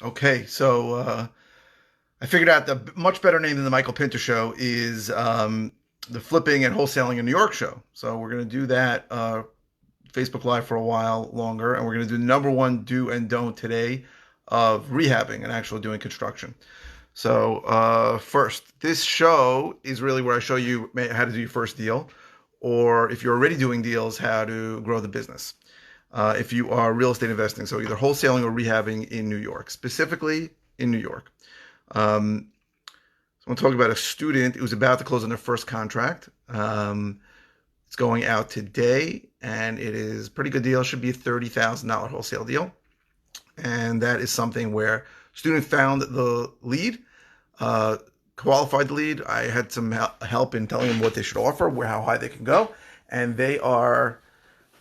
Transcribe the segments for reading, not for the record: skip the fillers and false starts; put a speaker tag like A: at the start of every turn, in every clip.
A: Okay, so I figured out the much better name than the Michael Pinter show is the Flipping and Wholesaling in New York show. So we're going to do that Facebook Live for a while longer, and we're going to do the number one do and don't today of rehabbing and actually doing construction. So first, this show is really where I show you how to do your first deal, or if you're already doing deals, how to grow the business. If you are real estate investing, so either wholesaling or rehabbing in New York, specifically in New York. So I'm talking about a student who's about to close on their first contract. It's going out today, and it is a pretty good deal. It should be a $30,000 wholesale deal, and that is something where student found the lead, qualified the lead. I had some help in telling them what they should offer, how high they can go, and they are.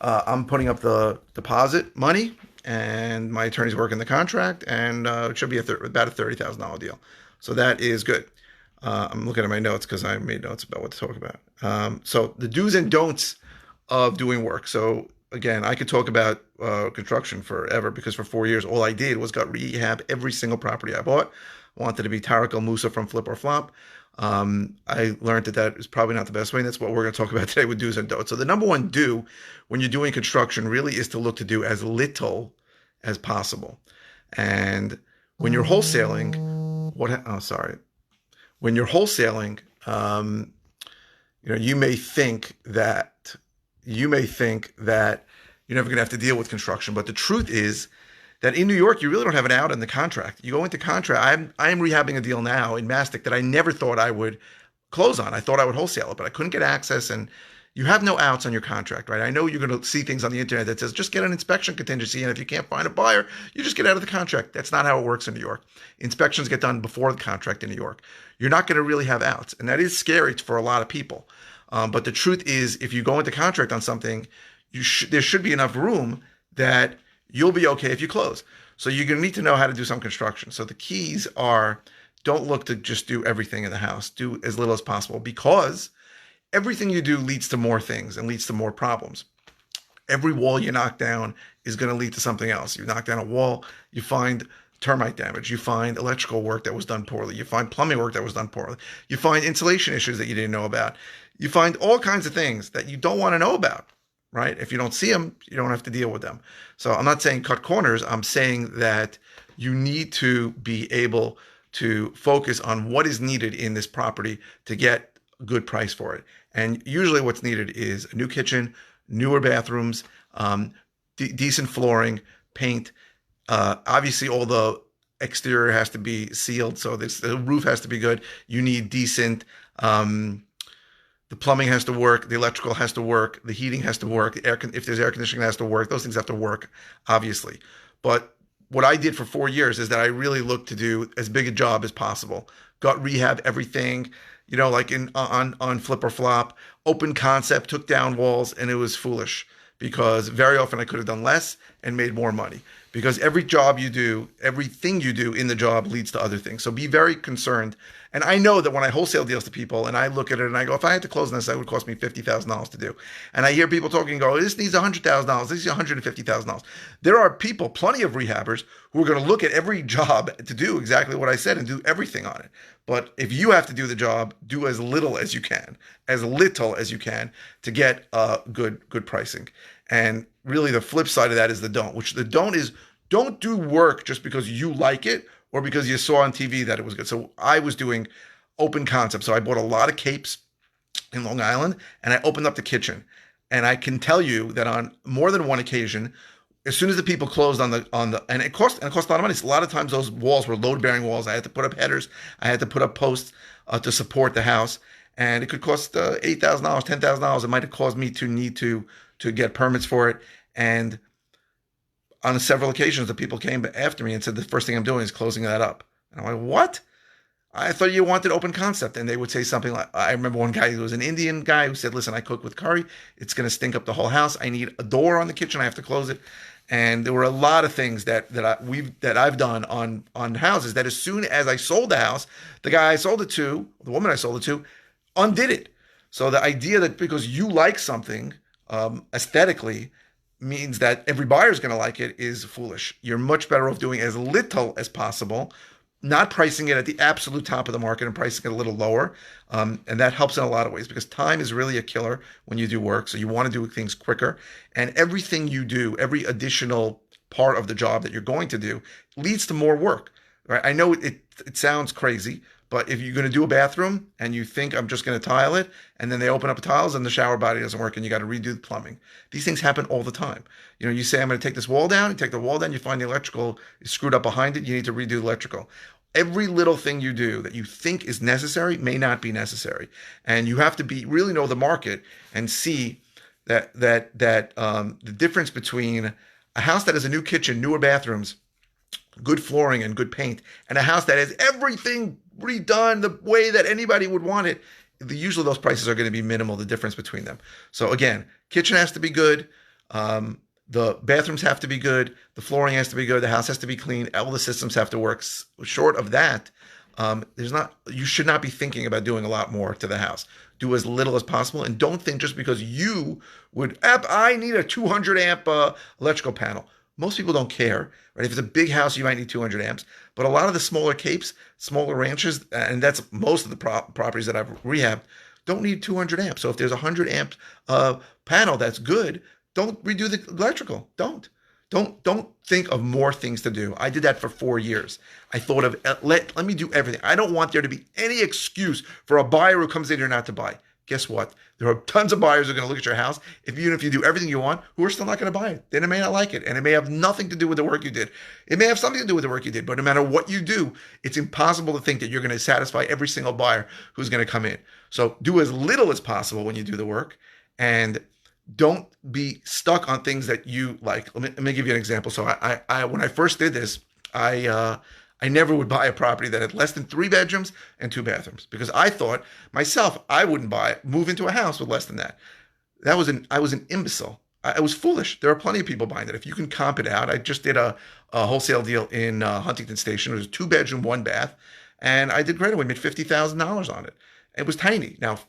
A: I'm putting up the deposit money, and my attorney's working the contract, and it should be about a $30,000 deal. So that is good. I'm looking at my notes because I made notes about what to talk about. So the do's and don'ts of doing work. So again, I could talk about construction forever because for 4 years, all I did was got rehab every single property I bought. Wanted to be Tarek El Musa from Flip or Flop. I learned that is probably not the best way. And that's what we're going to talk about today with do's and don'ts. So the number one do when you're doing construction really is to look to do as little as possible. And when you're wholesaling, when you're wholesaling, you may think that you're never going to have to deal with construction. But the truth is that in New York, you really don't have an out in the contract. You go into contract. I am rehabbing a deal now in Mastic that I never thought I would close on. I thought I would wholesale it, but I couldn't get access. And you have no outs on your contract, right? I know you're going to see things on the internet that says just get an inspection contingency, and if you can't find a buyer, you just get out of the contract. That's not how it works in New York. Inspections get done before the contract in New York. You're not going to really have outs, and that is scary for a lot of people. But the truth is, if you go into contract on something, there should be enough room that you'll be okay if you close. So you're going to need to know how to do some construction. So the keys are, don't look to just do everything in the house. Do as little as possible, because everything you do leads to more things and leads to more problems. Every wall you knock down is going to lead to something else. You knock down a wall, you find termite damage. You find electrical work that was done poorly. You find plumbing work that was done poorly. You find insulation issues that you didn't know about. You find all kinds of things that you don't want to know about. Right? If you don't see them, you don't have to deal with them. So I'm not saying cut corners. I'm saying that you need to be able to focus on what is needed in this property to get a good price for it. And usually what's needed is a new kitchen, newer bathrooms, decent flooring, paint. Obviously, all the exterior has to be sealed, so the roof has to be good. You need decent... the plumbing has to work, the electrical has to work, the heating has to work, if there's air conditioning, it has to work. Those things have to work, obviously. But what I did for 4 years is that I really looked to do as big a job as possible. Got rehab everything, like on Flip or Flop, open concept, took down walls, and it was foolish because very often I could have done less and made more money. Because every job you do, everything you do in the job leads to other things. So be very concerned. And I know that when I wholesale deals to people and I look at it and I go, if I had to close on this, that would cost me $50,000 to do. And I hear people talking and go, this needs $100,000, this needs $150,000. There are people, plenty of rehabbers, who are going to look at every job to do exactly what I said and do everything on it. But if you have to do the job, do as little as you can to get good pricing. And really the flip side of that is the don't, which the don't is don't do work just because you like it or because you saw on TV that it was good. So I was doing open concept. So I bought a lot of capes in Long Island and I opened up the kitchen. And I can tell you that on more than one occasion, as soon as the people closed and it cost a lot of money. So a lot of times those walls were load-bearing walls. I had to put up headers. I had to put up posts to support the house. And it could cost $8,000, $10,000. It might have caused me to need to get permits for it. And on several occasions, the people came after me and said, the first thing I'm doing is closing that up. And I'm like, what? I thought you wanted open concept. And they would say something like, I remember one guy who was an Indian guy who said, listen, I cook with curry. It's going to stink up the whole house. I need a door on the kitchen. I have to close it. And there were a lot of things that I've done on houses that as soon as I sold the house, the guy I sold it to, the woman I sold it to, undid it. So the idea that because you like something aesthetically means that every buyer is going to like it is foolish. You're much better off doing as little as possible, not pricing it at the absolute top of the market and pricing it a little lower. And that helps in a lot of ways because time is really a killer when you do work. So you want to do things quicker. And everything you do, every additional part of the job that you're going to do leads to more work. Right? I know it sounds crazy, but if you're going to do a bathroom and you think I'm just going to tile it, and then they open up the tiles and the shower body doesn't work and you got to redo the plumbing. These things happen all the time. You know, you say, I'm going to take this wall down, you take the wall down, you find the electrical is screwed up behind it, you need to redo the electrical. Every little thing you do that you think is necessary may not be necessary. And you have to really know the market and see that the difference between a house that has a new kitchen, newer bathrooms, good flooring and good paint, and a house that has everything redone the way that anybody would want it, usually those prices are going to be minimal, the difference between them. So again, kitchen has to be good. The bathrooms have to be good. The flooring has to be good. The house has to be clean. All the systems have to work. Short of that, you should not be thinking about doing a lot more to the house. Do as little as possible, and don't think just because you would, I need a 200 amp electrical panel. Most people don't care, right? If it's a big house, you might need 200 amps. But a lot of the smaller capes, smaller ranches, and that's most of the properties that I've rehabbed, don't need 200 amps. So if there's a 100 amp panel that's good, don't redo the electrical. Don't think of more things to do. I did that for 4 years. I thought of, let me do everything. I don't want there to be any excuse for a buyer who comes in here not to buy. Guess what? There are tons of buyers who are going to look at your house, even if you do everything you want, who are still not going to buy it. Then it may not like it, and it may have nothing to do with the work you did. It may have something to do with the work you did, but no matter what you do, it's impossible to think that you're going to satisfy every single buyer who's going to come in. So do as little as possible when you do the work, and don't be stuck on things that you like. Let me give you an example. So I when I first did this, I never would buy a property that had less than 3 bedrooms and 2 bathrooms because I thought myself I wouldn't move into a house with less than that. I was an imbecile. I was foolish. There are plenty of people buying that. If you can comp it out, I just did a wholesale deal in Huntington Station. It was a 2-bedroom, 1 bath, and I did great. We made $50,000 on it. It was tiny. Now,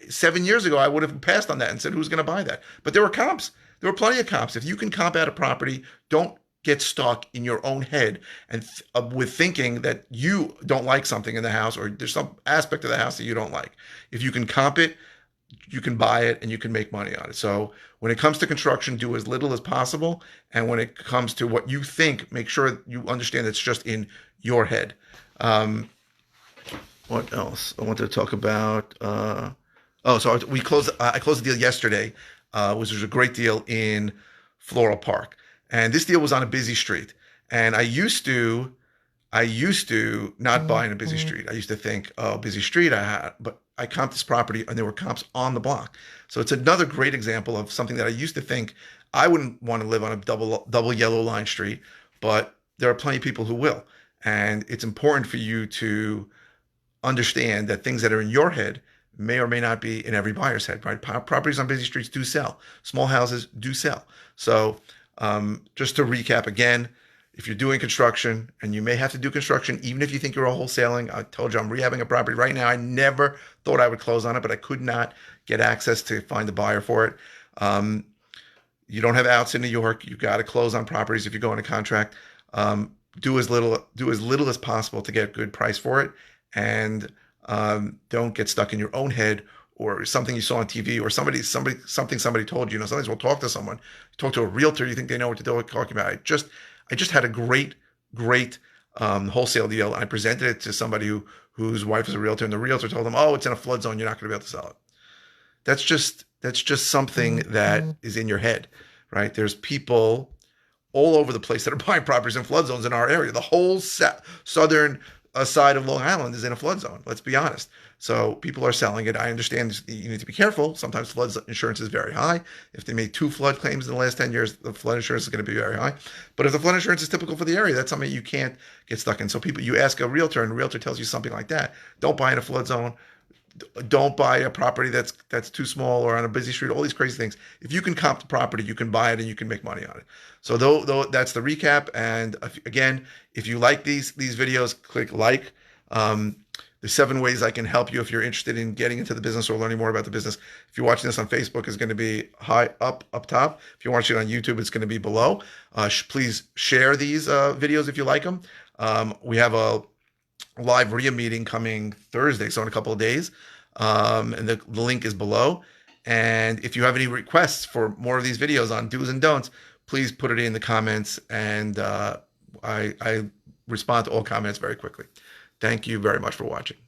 A: 7 years ago, I would have passed on that and said, who's going to buy that? But there were comps. There were plenty of comps. If you can comp out a property, don't get stuck in your own head and with thinking that you don't like something in the house or there's some aspect of the house that you don't like. If you can comp it, you can buy it and you can make money on it. So when it comes to construction, do as little as possible. And when it comes to what you think, make sure you understand it's just in your head. What else? I wanted to talk about. So I closed the deal yesterday, which was a great deal in Floral Park. And this deal was on a busy street. And I used to not buy in a busy street. I used to think, oh, busy street, but I comped this property and there were comps on the block. So it's another great example of something that I used to think I wouldn't want to live on a double yellow line street, but there are plenty of people who will. And it's important for you to understand that things that are in your head may or may not be in every buyer's head, right? Properties on busy streets do sell. Small houses do sell. So just to recap again, if you're doing construction, and you may have to do construction, even if you think you're all wholesaling, I told you I'm rehabbing a property right now. I never thought I would close on it, but I could not get access to find a buyer for it. You don't have outs in New York. You got to close on properties if you go into contract. Do as little as possible to get a good price for it, and don't get stuck in your own head or something you saw on TV or something somebody told you. Sometimes we'll talk to someone, talk to a realtor, you think they know what they're talking about. I just had a great wholesale deal. I presented it to somebody whose wife is a realtor, and the realtor told them, "Oh, it's in a flood zone. You're not going to be able to sell it." That's just something that is in your head, right? There's people all over the place that are buying properties in flood zones in our area. The whole southern side of Long Island is in a flood zone. Let's be honest. So people are selling it. I understand you need to be careful. Sometimes flood insurance is very high. If they made 2 flood claims in the last 10 years, the flood insurance is going to be very high. But if the flood insurance is typical for the area, that's something you can't get stuck in. So you ask a realtor, and a realtor tells you something like that. Don't buy in a flood zone. Don't buy a property that's too small or on a busy street, all these crazy things. If you can comp the property, you can buy it and you can make money on it. So though that's the recap. And again, if you like these videos, click like. There's 7 ways I can help you if you're interested in getting into the business or learning more about the business. If you're watching this on Facebook, it's going to be high up top. If you're watching it on YouTube, it's going to be below. Please share these videos if you like them. We have a live RIA meeting coming Thursday, so in a couple of days. And the link is below. And if you have any requests for more of these videos on do's and don'ts, please put it in the comments, and I respond to all comments very quickly. Thank you very much for watching.